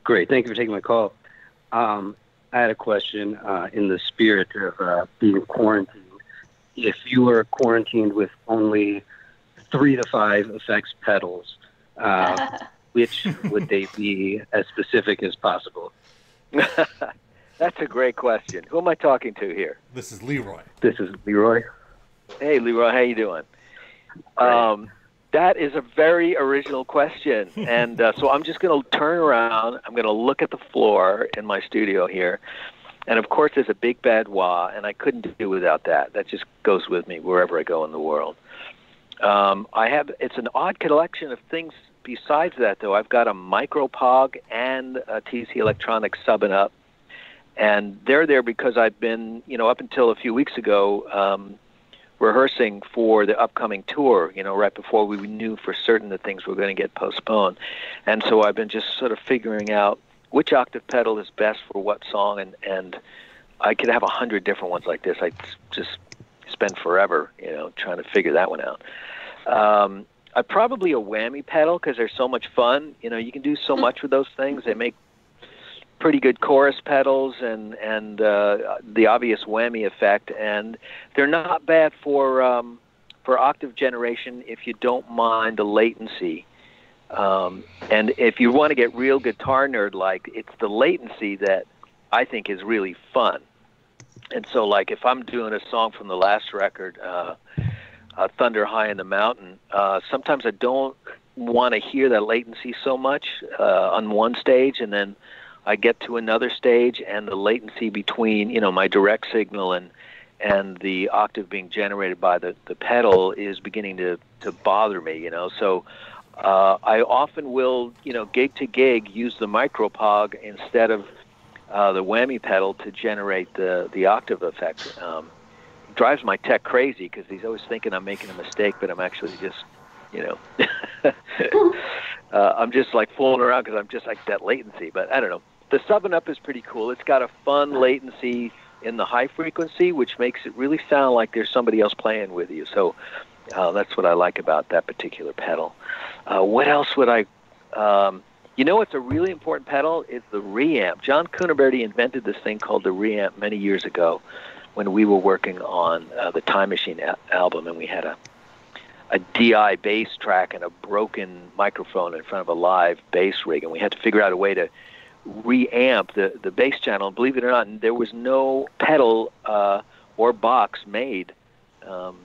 Great. Thank you for taking my call. I had a question in the spirit of being quarantined. If you were quarantined with only 3 to 5 effects pedals, which would they be, as specific as possible? That's a great question. Who am I talking to here? This is Leroy. This is Leroy. Hey, Leroy, how you doing? That is a very original question, and so I'm just going to turn around. I'm going to look at the floor in my studio here, and of course there's a big bad wah, and I couldn't do without that. That just goes with me wherever I go in the world. It's an odd collection of things besides that, though. I've got a Micropog and a TC Electronics subbing up, and they're there because I've been, up until a few weeks ago, rehearsing for the upcoming tour, right before we knew for certain that things were going to get postponed. And so I've been just sort of figuring out which octave pedal is best for what song, and I could have 100 different ones like this. I just spend forever, trying to figure that one out. Probably a whammy pedal because they're so much fun. You can do so much with those things. They make pretty good chorus pedals and the obvious whammy effect, and they're not bad for octave generation if you don't mind the latency. And if you want to get real guitar nerd-like, it's the latency that I think is really fun. And so, like, if I'm doing a song from the last record, Thunder High in the Mountain, sometimes I don't want to hear that latency so much on one stage, and then I get to another stage, and the latency between, my direct signal and the octave being generated by the pedal is beginning to bother me, So I often will, gig to gig, use the Micropog instead of the whammy pedal to generate the octave effect. It drives my tech crazy because he's always thinking I'm making a mistake, but I'm actually just, I'm just like fooling around because I'm just like that latency. But I don't know. The subbing up is pretty cool. It's got a fun latency in the high frequency, which makes it really sound like there's somebody else playing with you. So that's what I like about that particular pedal. What else would I... what's a really important pedal is the Reamp. John Cuniberti invented this thing called the Reamp many years ago when we were working on the Time Machine album, and we had a DI bass track and a broken microphone in front of a live bass rig, and we had to figure out a way to reamp the bass channel. Believe it or not, there was no pedal or box made to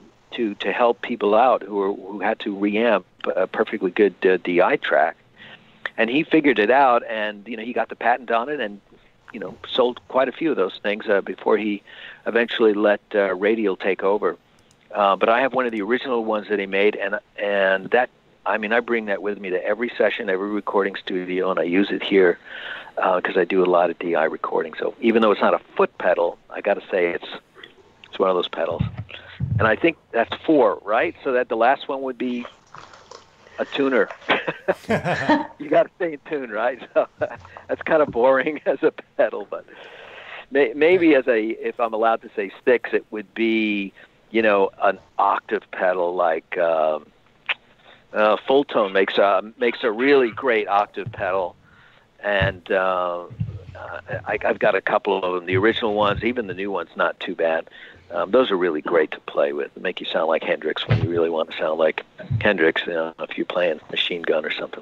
help people out who had to reamp a perfectly good DI track. And he figured it out, and he got the patent on it, and sold quite a few of those things before he eventually let Radial take over. But I have one of the original ones that he made, and that, I bring that with me to every session, every recording studio, and I use it here because I do a lot of DI recording. So even though it's not a foot pedal, I got to say it's one of those pedals. And I think that's 4, right? So that the last one would be a tuner. You got to stay in tune, right? So that's kind of boring as a pedal, but maybe if I'm allowed to say sticks, it would be, an octave pedal like Full Tone makes a really great octave pedal, and I've got a couple of them. The original ones, even the new ones, not too bad. Those are really great to play with. They make you sound like Hendrix when you really want to sound like Hendrix, if you're playing Machine Gun or something